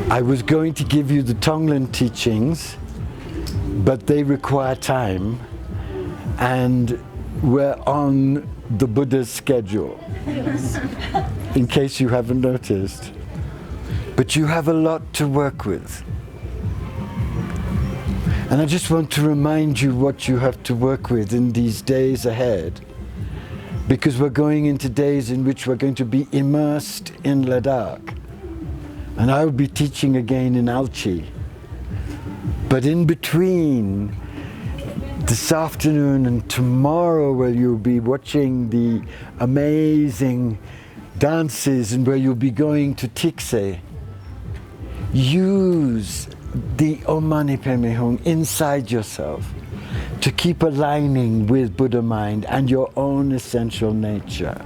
I was going to give you the Tonglen teachings, but they require time, and we're on the Buddha's schedule, in case you haven't noticed. But you have a lot to work with. And I just want to remind you what you have to work with in these days ahead, because we're going into days in which we're going to be immersed in Ladakh. And I will be teaching again in Alchi. But in between this afternoon and tomorrow, where you'll be watching the amazing dances and where you'll be going to Tikse, use the Om Mani Padme Hum inside yourself to keep aligning with Buddha mind and your own essential nature.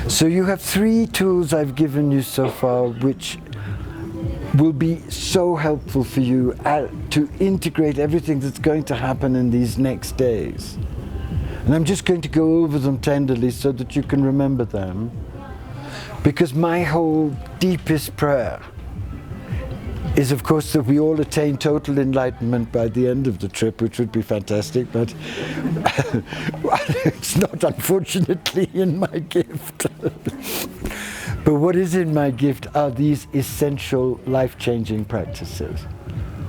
So you have 3 tools I've given you so far, which will be so helpful for you to integrate everything that's going to happen in these next days. And I'm just going to go over them tenderly so that you can remember them, because my whole deepest prayer is, of course, that we all attain total enlightenment by the end of the trip, which would be fantastic, but it's not, unfortunately, in my gift. But what is in my gift are these essential life-changing practices.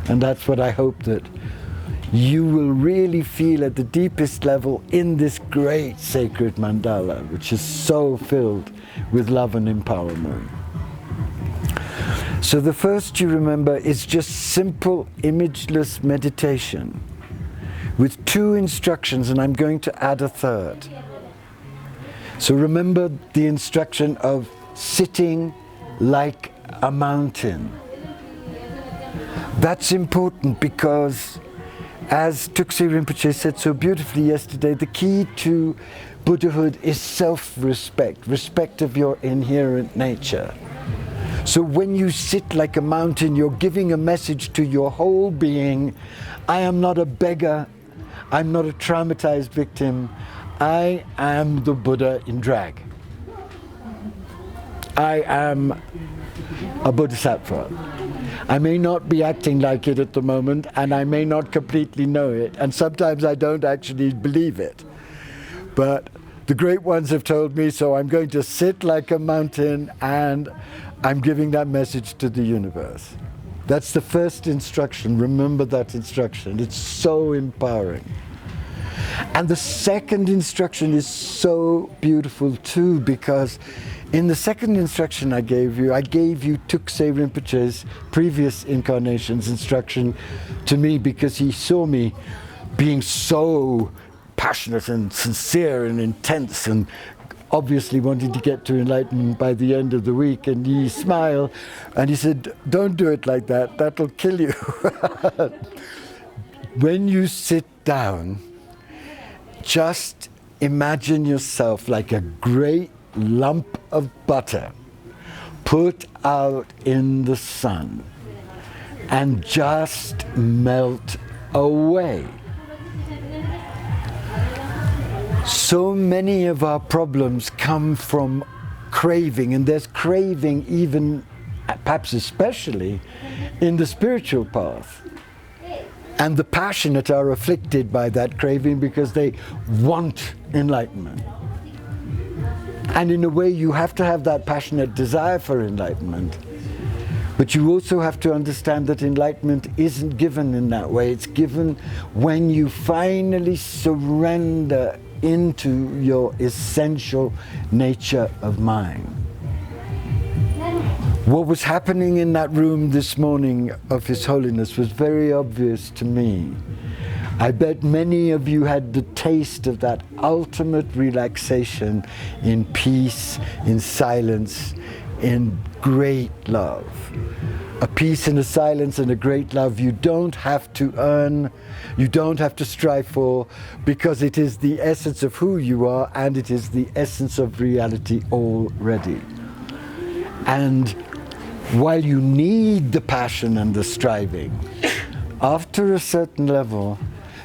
And that's what I hope that you will really feel at the deepest level in this great sacred mandala, which is so filled with love and empowerment. So the first, you remember, is just simple imageless meditation with 2 instructions, and I'm going to add a third. So remember the instruction of sitting like a mountain. That's important because, as Tuxi Rinpoche said so beautifully yesterday, the key to Buddhahood is self-respect, respect of your inherent nature. So when you sit like a mountain, you're giving a message to your whole being: I am not a beggar, I'm not a traumatized victim, I am the Buddha in drag. I am a Bodhisattva. I may not be acting like it at the moment, and I may not completely know it, and sometimes I don't actually believe it. But the great ones have told me, so I'm going to sit like a mountain, and I'm giving that message to the universe. That's the first instruction. Remember that instruction. It's so empowering. And the second instruction is so beautiful too, because in the second instruction I gave you Tuxi Rinpoche's previous incarnation's instruction to me, because he saw me being so passionate and sincere and intense and obviously wanting to get to enlightenment by the end of the week, and he smiled and he said, "Don't do it like that, that'll kill you." When you sit down, just imagine yourself like a great lump of butter put out in the sun and just melt away. So many of our problems come from craving, and there's craving even, perhaps especially, in the spiritual path. And the passionate are afflicted by that craving because they want enlightenment. And in a way, you have to have that passionate desire for enlightenment. But you also have to understand that enlightenment isn't given in that way. It's given when you finally surrender into your essential nature of mind. What was happening in that room this morning of His Holiness was very obvious to me. I bet many of you had the taste of that ultimate relaxation in peace, in silence, in great love. A peace and a silence and a great love you don't have to earn, you don't have to strive for, because it is the essence of who you are, and it is the essence of reality already. And while you need the passion and the striving, after a certain level,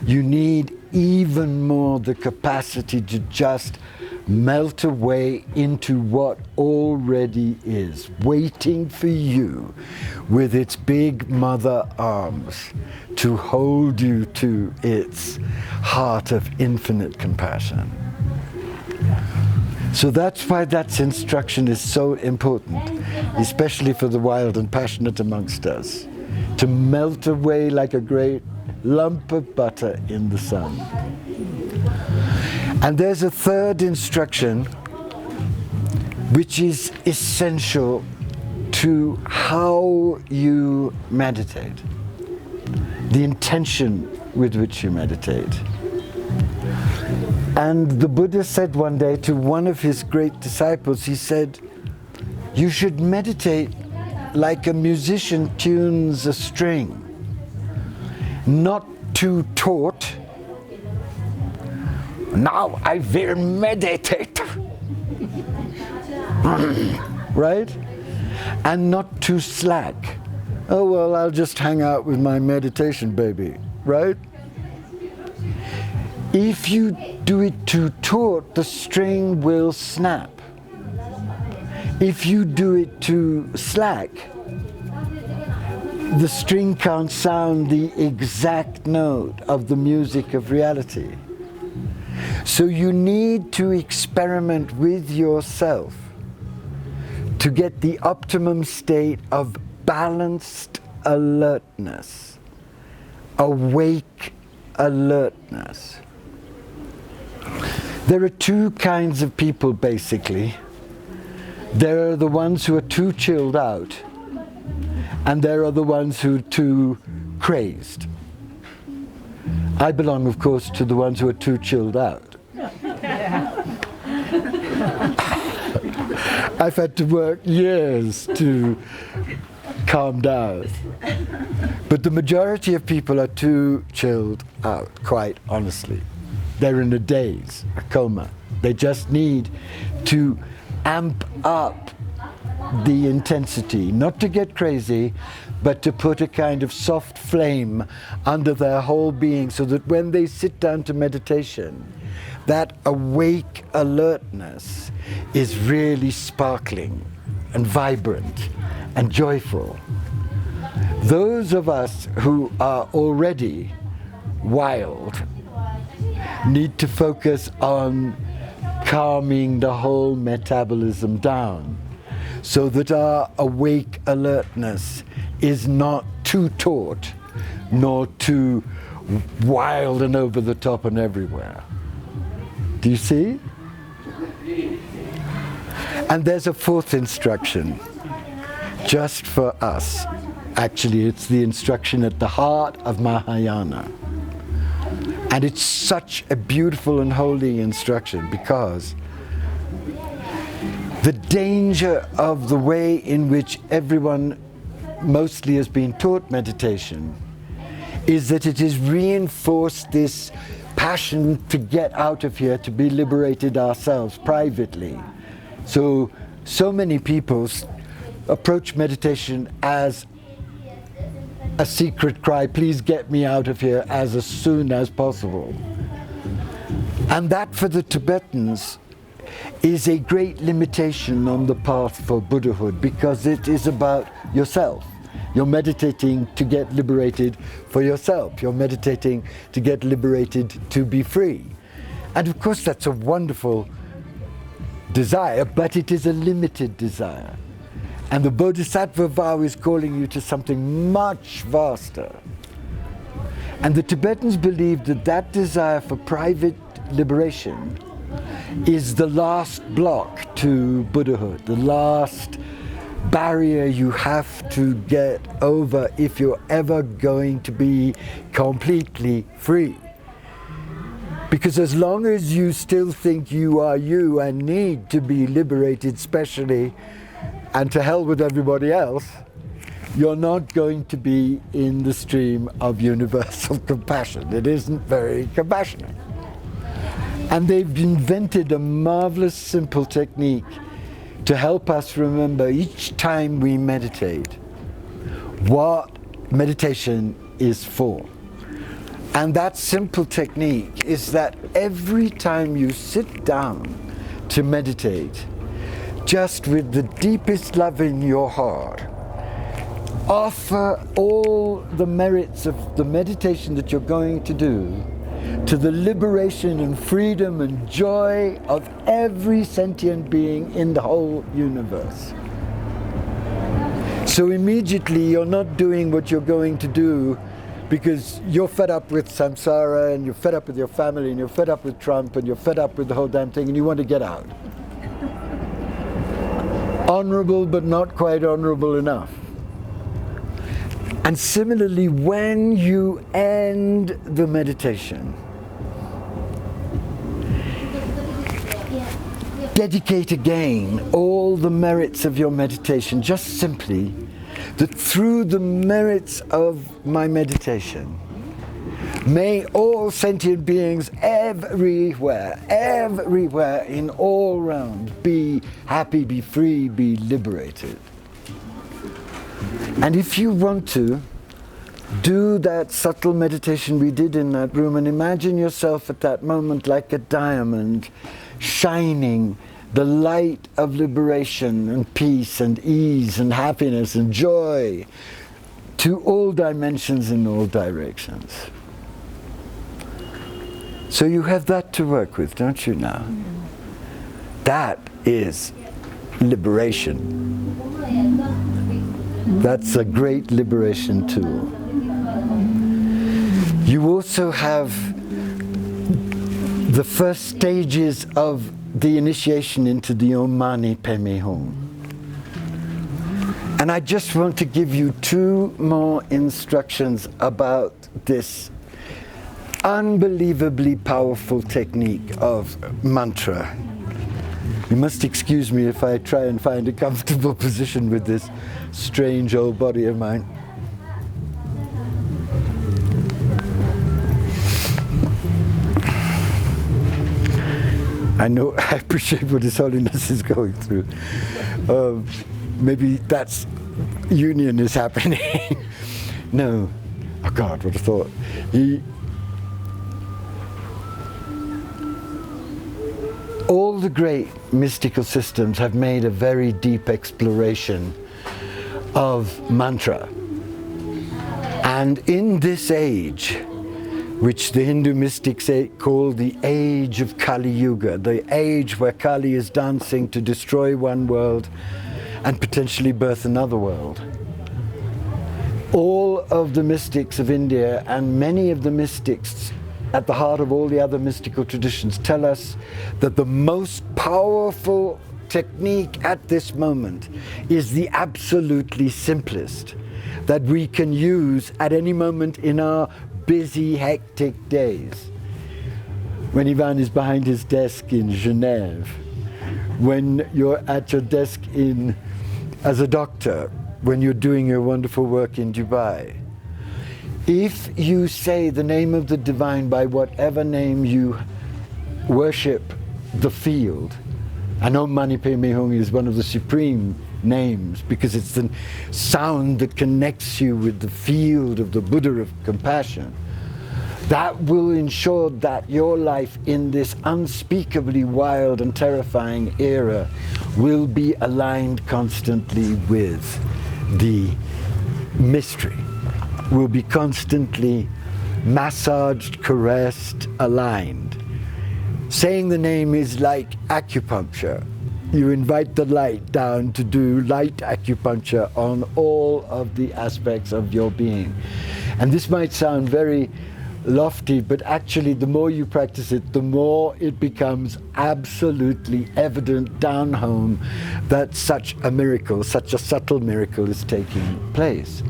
you need even more the capacity to just melt away into what already is, waiting for you with its big mother arms to hold you to its heart of infinite compassion. So that's why that instruction is so important, especially for the wild and passionate amongst us, to melt away like a great lump of butter in the sun. And there's a third instruction which is essential to how you meditate, the intention with which you meditate. And the Buddha said one day to one of his great disciples, he said, you should meditate like a musician tunes a string, not too taut. Now I will meditate. Right? And not too slack. Oh, well, I'll just hang out with my meditation baby. Right? If you do it too taut, the string will snap. If you do it too slack, the string can't sound the exact note of the music of reality. So you need to experiment with yourself to get the optimum state of balanced alertness, awake alertness. There are two kinds of people, basically. There are the ones who are too chilled out, and there are the ones who are too crazed. I belong, of course, to the ones who are too chilled out. I've had to work years to calm down. But the majority of people are too chilled out, quite honestly. They're in a daze, a coma. They just need to amp up the intensity, not to get crazy, but to put a kind of soft flame under their whole being so that when they sit down to meditation, that awake alertness is really sparkling and vibrant and joyful. Those of us who are already wild need to focus on calming the whole metabolism down so that our awake alertness is not too taut nor too wild and over the top and everywhere. Do you see? And there's a fourth instruction just for us. Actually, it's the instruction at the heart of Mahayana. And it's such a beautiful and holy instruction because the danger of the way in which everyone mostly has been taught meditation is that it has reinforced this passion to get out of here, to be liberated ourselves privately. So many people approach meditation as a secret cry, please get me out of here as soon as possible. And that for the Tibetans is a great limitation on the path for Buddhahood because it is about yourself. You're meditating to get liberated for yourself. You're meditating to get liberated to be free. And of course that's a wonderful desire, but it is a limited desire. And the Bodhisattva vow is calling you to something much vaster. And the Tibetans believe that that desire for private liberation is the last block to Buddhahood, the last barrier you have to get over if you're ever going to be completely free. Because as long as you still think you are you and need to be liberated specially, and to hell with everybody else, you're not going to be in the stream of universal compassion. It isn't very compassionate. And they've invented a marvelous simple technique to help us remember each time we meditate what meditation is for. And that simple technique is that every time you sit down to meditate, just with the deepest love in your heart, offer all the merits of the meditation that you're going to do to the liberation and freedom and joy of every sentient being in the whole universe. So immediately you're not doing what you're going to do because you're fed up with samsara and you're fed up with your family and you're fed up with Trump and you're fed up with the whole damn thing and you want to get out. Honorable but not quite honorable enough. And similarly, when you end the meditation, dedicate again all the merits of your meditation, just simply that through the merits of my meditation, may all sentient beings everywhere in all round be happy, be free, be liberated. And if you want to, do that subtle meditation we did in that room and imagine yourself at that moment like a diamond, shining the light of liberation and peace and ease and happiness and joy to all dimensions in all directions. So you have that to work with, don't you now? That is liberation. That's a great liberation tool. You also have the first stages of the initiation into the Om Mani Padme Hum. And I just want to give you 2 more instructions about this unbelievably powerful technique of mantra. You must excuse me if I try and find a comfortable position with this strange old body of mine. I know, I appreciate what His Holiness is going through. Maybe that's union is happening. No. Oh God, what a thought. All the great mystical systems have made a very deep exploration of mantra. And in this age, which the Hindu mystics call the age of Kali Yuga, the age where Kali is dancing to destroy one world and potentially birth another world. All of the mystics of India and many of the mystics at the heart of all the other mystical traditions tell us that the most powerful technique at this moment is the absolutely simplest that we can use at any moment in our busy, hectic days. When Ivan is behind his desk in Genève, when you're at your desk as a doctor, when you're doing your wonderful work in Dubai. If you say the name of the divine by whatever name you worship the field, and Om Mani Padme Hum is one of the supreme names because it's the sound that connects you with the field of the Buddha of compassion, that will ensure that your life in this unspeakably wild and terrifying era will be aligned constantly with the mystery, will be constantly massaged, caressed, aligned. Saying the name is like acupuncture. You invite the light down to do light acupuncture on all of the aspects of your being. And this might sound very lofty, but actually the more you practice it, the more it becomes absolutely evident down home that such a miracle, such a subtle miracle is taking place.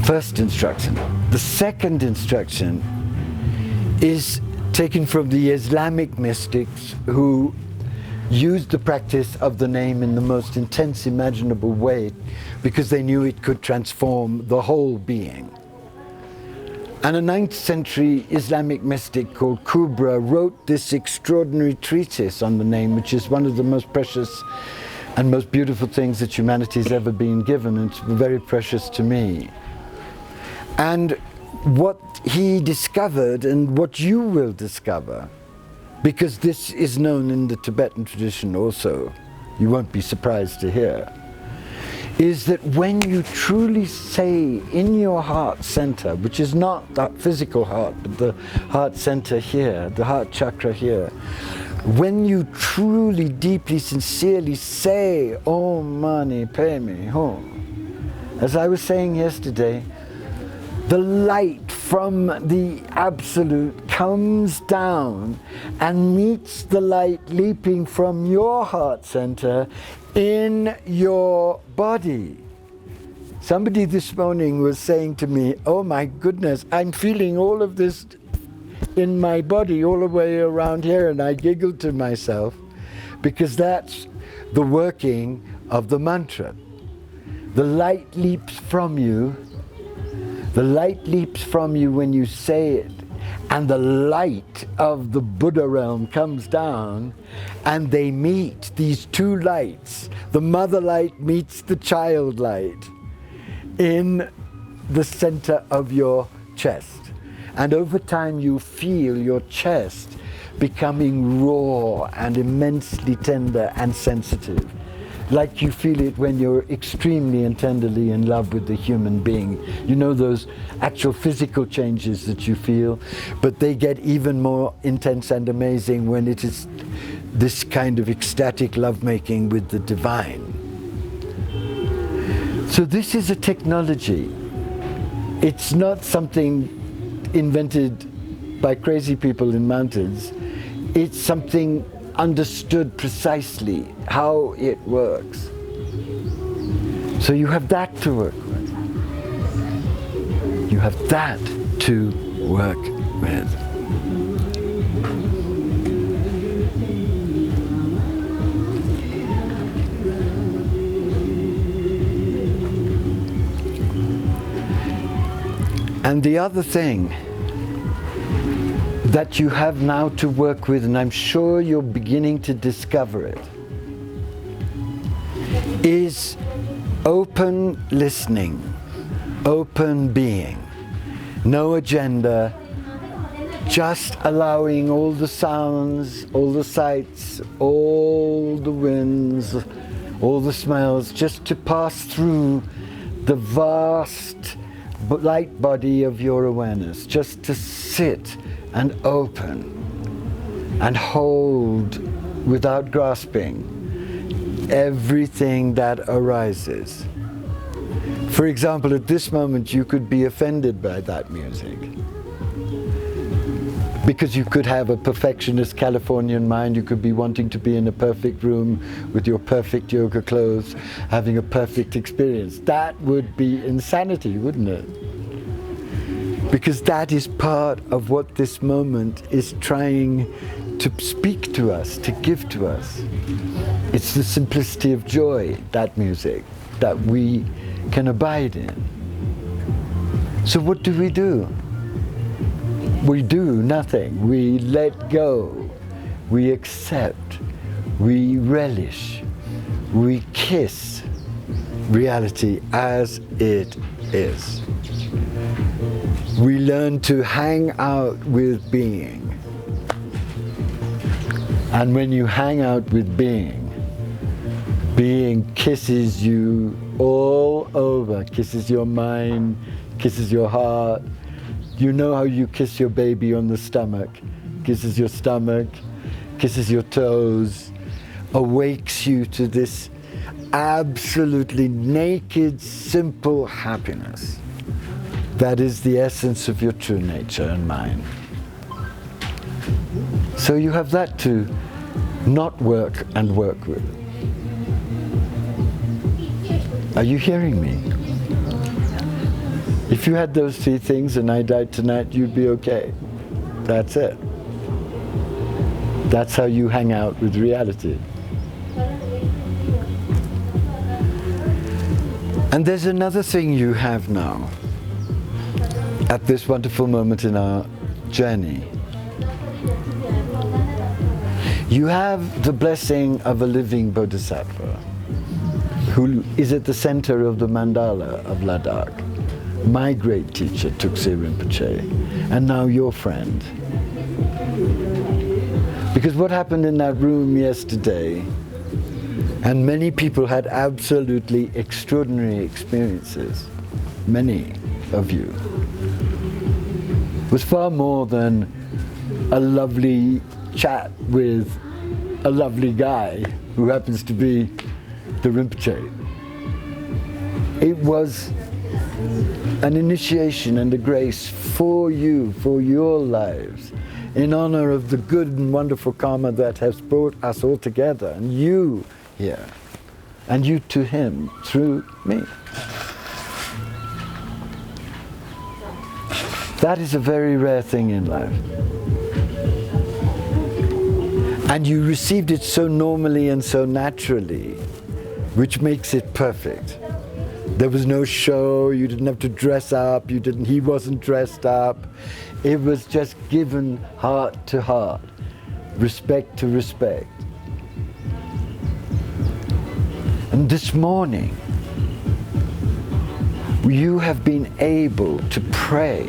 First instruction. The second instruction is taken from the Islamic mystics who used the practice of the name in the most intense imaginable way because they knew it could transform the whole being. And a 9th century Islamic mystic called Kubra wrote this extraordinary treatise on the name, which is one of the most precious and most beautiful things that humanity has ever been given, and it's very precious to me. And what he discovered, and what you will discover, because this is known in the Tibetan tradition also, you won't be surprised to hear, is that when you truly say in your heart center, which is not that physical heart, but the heart center here, the heart chakra here, when you truly, deeply, sincerely say, Om Mani Padme Hum, as I was saying yesterday, the light from the Absolute comes down and meets the light leaping from your heart center in your body. Somebody this morning was saying to me, oh my goodness, I'm feeling all of this in my body all the way around here, and I giggled to myself because that's the working of the mantra. The light leaps from you. The light leaps from you when you say it, and the light of the Buddha realm comes down, and they meet, these two lights. The mother light meets the child light in the center of your chest. And over time you feel your chest becoming raw and immensely tender and sensitive, like you feel it when you're extremely and tenderly in love with the human being. You know those actual physical changes that you feel, but they get even more intense and amazing when it is this kind of ecstatic lovemaking with the divine. So this is a technology. It's not something invented by crazy people in mountains. It's something understood precisely how it works. So you have that to work with. You have that to work with. And the other thing that you have now to work with, and I'm sure you're beginning to discover it, is open listening, open being, no agenda, just allowing all the sounds, all the sights, all the winds, all the smells, just to pass through the vast light body of your awareness, just to sit and open and hold without grasping everything that arises. For example, at this moment you could be offended by that music because you could have a perfectionist Californian mind. You could be wanting to be in a perfect room with your perfect yoga clothes, having a perfect experience. That would be insanity, wouldn't it? Because that is part of what this moment is trying to speak to us, to give to us. It's the simplicity of joy, that music, that we can abide in. So what do? We do nothing. We let go. We accept. We relish. We kiss reality as it is. We learn to hang out with being. And when you hang out with being, being kisses you all over, kisses your mind, kisses your heart. You know how you kiss your baby on the stomach, kisses your stomach, kisses your toes, awakes you to this absolutely naked, simple happiness. That is the essence of your true nature and mine. So you have that to not work and work with. Are you hearing me? If you had those three things and I died tonight, you'd be okay. That's it. That's how you hang out with reality. And there's another thing you have now, at this wonderful moment in our journey. You have the blessing of a living Bodhisattva who is at the center of the mandala of Ladakh. My great teacher, Tukse Rinpoche, and now your friend. Because what happened in that room yesterday, and many people had absolutely extraordinary experiences, many of you, was far more than a lovely chat with a lovely guy who happens to be the Rinpoche. It was an initiation and a grace for you, for your lives, in honor of the good and wonderful karma that has brought us all together, and you here, and you to him through me. That is a very rare thing in life. And you received it so normally and so naturally, which makes it perfect. There was no show, you didn't have to dress up, he wasn't dressed up. It was just given heart to heart, respect to respect. And this morning, you have been able to pray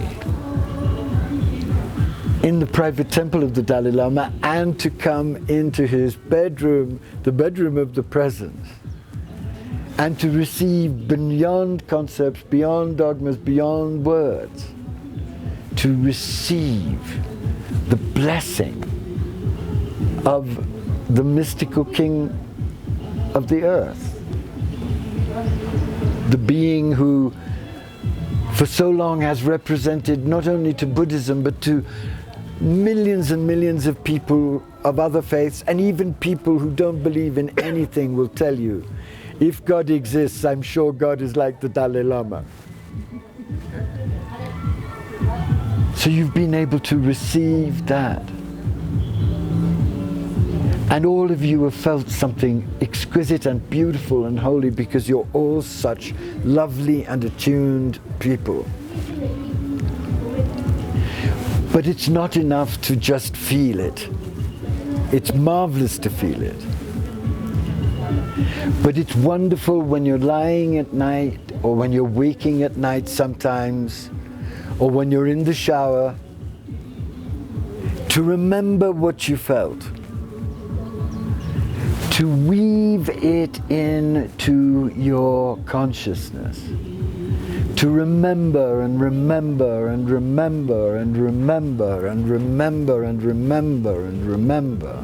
in the private temple of the Dalai Lama and to come into his bedroom, the bedroom of the presence, and to receive beyond concepts, beyond dogmas, beyond words, to receive the blessing of the mystical king of the earth, the being who for so long has represented not only to Buddhism but to millions and millions of people of other faiths, and even people who don't believe in anything will tell you, if God exists, I'm sure God is like the Dalai Lama. So you've been able to receive that. And all of you have felt something exquisite and beautiful and holy because you're all such lovely and attuned people. But it's not enough to just feel it. It's marvelous to feel it. But it's wonderful when you're lying at night, or when you're waking at night sometimes, or when you're in the shower, to remember what you felt. To weave it into your consciousness. To remember and remember and remember and remember and remember and remember and remember,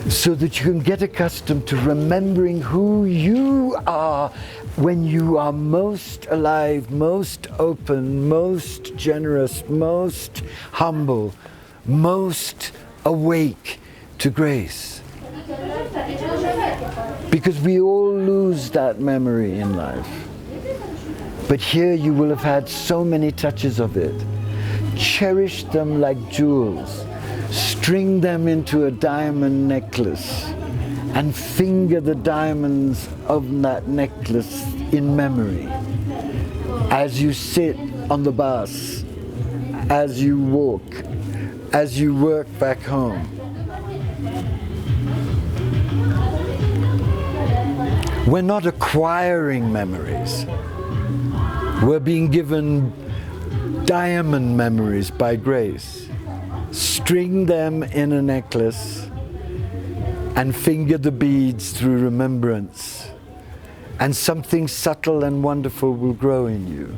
so that you can get accustomed to remembering who you are when you are most alive, most open, most generous, most humble, most awake to grace. Because we all lose that memory in life. But here you will have had so many touches of it. Cherish them like jewels. String them into a diamond necklace and finger the diamonds of that necklace in memory. As you sit on the bus, as you walk, as you work back home. We're not acquiring memories. We're being given diamond memories by grace. String them in a necklace and finger the beads through remembrance, and something subtle and wonderful will grow in you.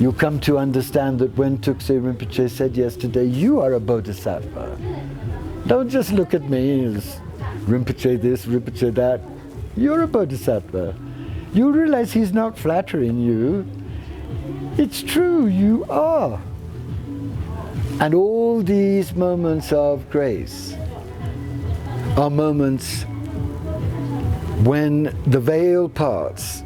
You'll come to understand that when Tuksay Rinpoche said yesterday, you are a Bodhisattva. Don't just look at me as Rinpoche this, Rinpoche that. You're a Bodhisattva. You realize he's not flattering you. It's true, you are. And all these moments of grace are moments when the veil parts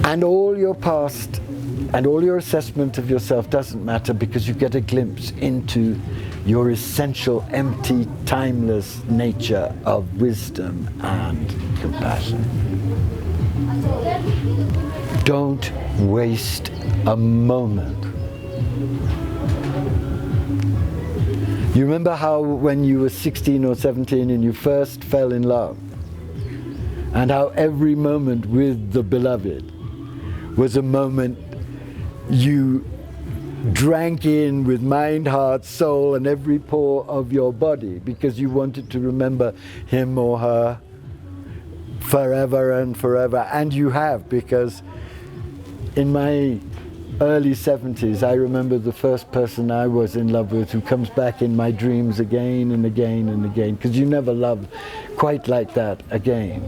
and all your past and all your assessment of yourself doesn't matter, because you get a glimpse into your essential, empty, timeless nature of wisdom and compassion. Don't waste a moment. You remember how when you were 16 or 17 and you first fell in love, and how every moment with the beloved was a moment you drank in with mind, heart, soul, and every pore of your body, because you wanted to remember him or her forever and forever. And you have, because in my early 70s, I remember the first person I was in love with who comes back in my dreams again and again and again, because you never love quite like that again.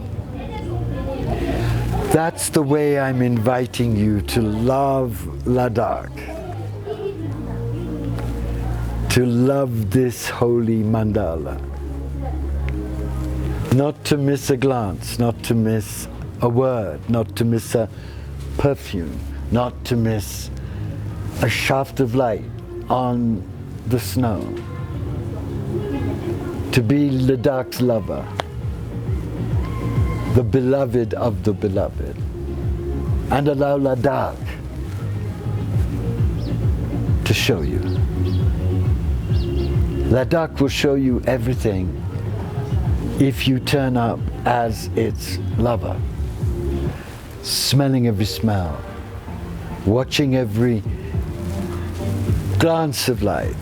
That's the way I'm inviting you to love Ladakh, to love this holy mandala. Not to miss a glance, not to miss a word, not to miss a perfume, not to miss a shaft of light on the snow. To be Ladakh's lover, the beloved of the beloved, and allow Ladakh to show you. Ladakh will show you everything if you turn up as its lover, smelling every smell, watching every glance of light,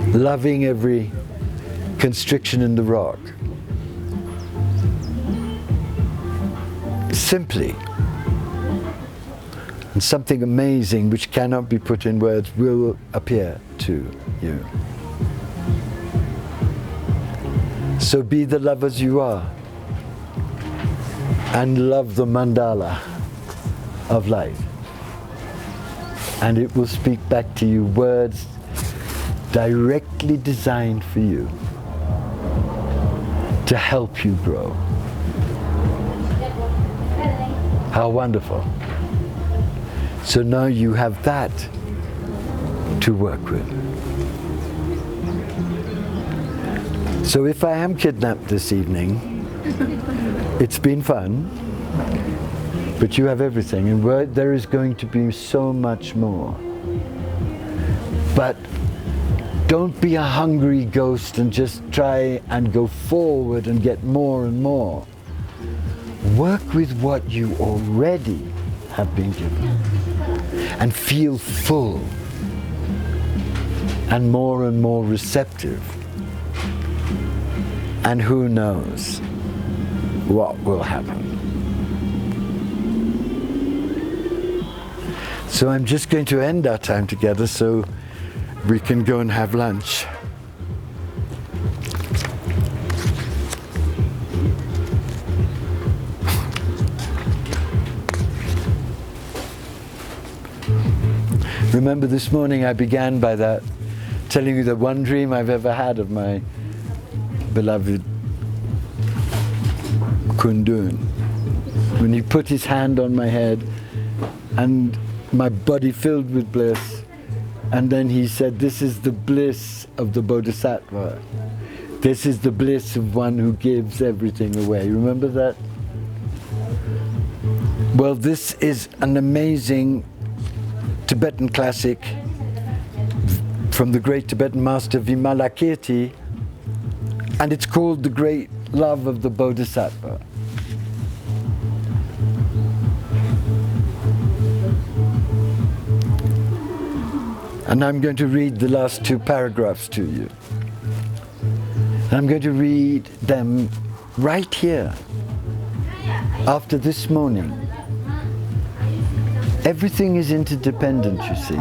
loving every constriction in the rock. Simply. And something amazing which cannot be put in words will appear to you. So be the lovers you are, and love the mandala of life. And it will speak back to you words directly designed for you to help you grow. How wonderful. So now you have that to work with. So if I am kidnapped this evening, it's been fun, but you have everything, and there is going to be so much more. But don't be a hungry ghost and just try and go forward and get more and more. Work with what you already have been given and feel full and more receptive. And who knows what will happen. So I'm just going to end our time together so we can go and have lunch. Remember this morning I began by that, telling you the one dream I've ever had of my beloved Kundun. When he put his hand on my head and my body filled with bliss, and then he said, "This is the bliss of the Bodhisattva. This is the bliss of one who gives everything away." Remember that? Well, this is an amazing Tibetan classic from the great Tibetan master Vimalakirti, and it's called The Great Love of the Bodhisattva. And I'm going to read the last two paragraphs to you. I'm going to read them right here, after this morning. Everything is interdependent, you see.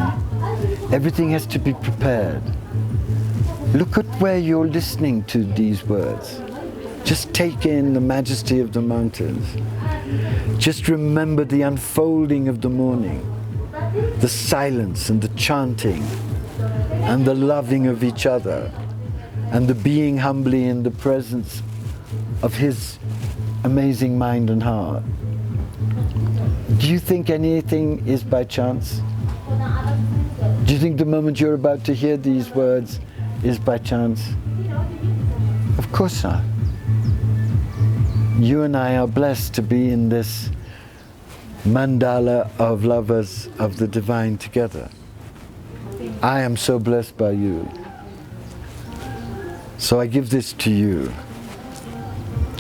Everything has to be prepared. Look at where you're listening to these words. Just take in the majesty of the mountains. Just remember the unfolding of the morning, the silence and the chanting, and the loving of each other, and the being humbly in the presence of his amazing mind and heart. Do you think anything is by chance? Do you think the moment you're about to hear these words is by chance? Of course not. You and I are blessed to be in this mandala of lovers of the divine together. I am so blessed by you. So I give this to you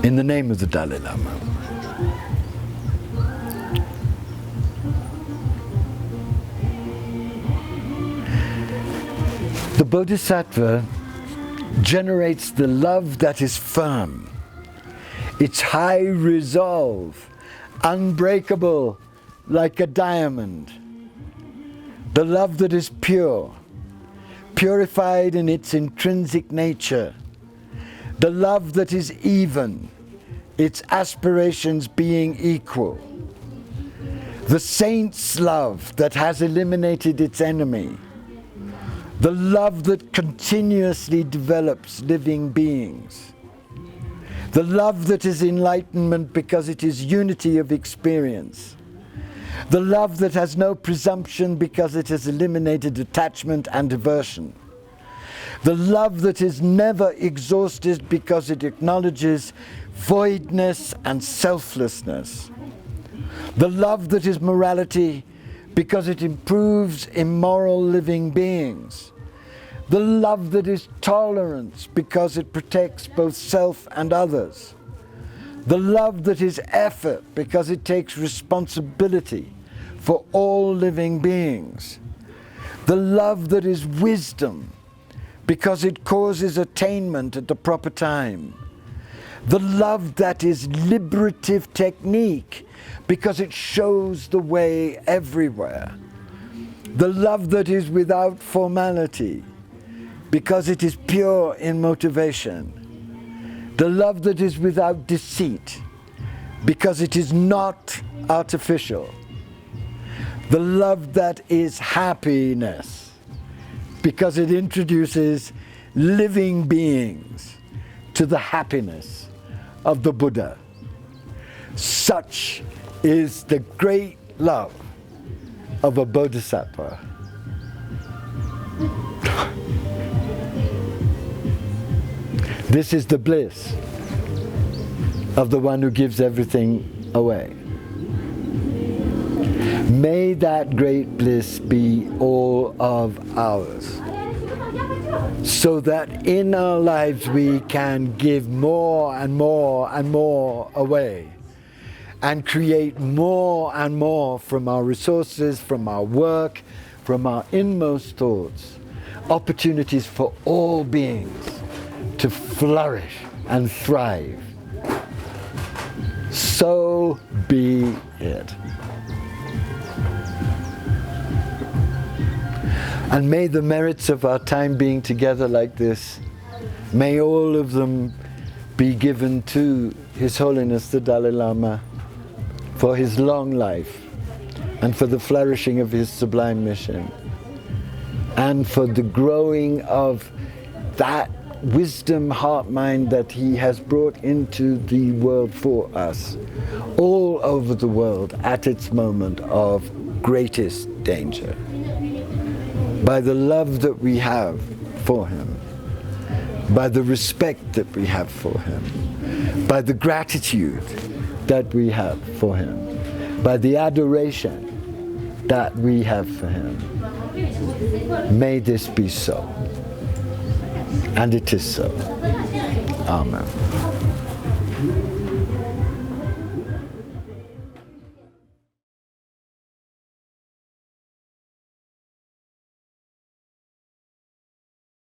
in the name of the Dalai Lama. The Bodhisattva generates the love that is firm. It's high resolve, unbreakable like a diamond. The love that is pure, purified in its intrinsic nature. The love that is even, its aspirations being equal. The saint's love that has eliminated its enemy. The love that continuously develops living beings. The love that is enlightenment because it is unity of experience. The love that has no presumption because it has eliminated attachment and aversion. The love that is never exhausted because it acknowledges voidness and selflessness. The love that is morality because it improves immoral living beings. The love that is tolerance because it protects both self and others. The love that is effort because it takes responsibility for all living beings. The love that is wisdom because it causes attainment at the proper time. The love that is liberative technique because it shows the way everywhere. The love that is without formality because it is pure in motivation. The love that is without deceit because it is not artificial. The love that is happiness because it introduces living beings to the happiness of the Buddha. Such is the great love of a Bodhisattva. This is the bliss of the one who gives everything away. May that great bliss be all of ours, so that in our lives we can give more and more and more away, and create more and more from our resources, from our work, from our inmost thoughts, opportunities for all beings to flourish and thrive. So be it. And may the merits of our time being together like this, may all of them be given to His Holiness the Dalai Lama for his long life and for the flourishing of his sublime mission and for the growing of that wisdom, heart, mind that he has brought into the world for us, all over the world at its moment of greatest danger. By the love that we have for him, by the respect that we have for him, by the gratitude that we have for him, by the adoration that we have for him. May this be so. And it is so. Amen.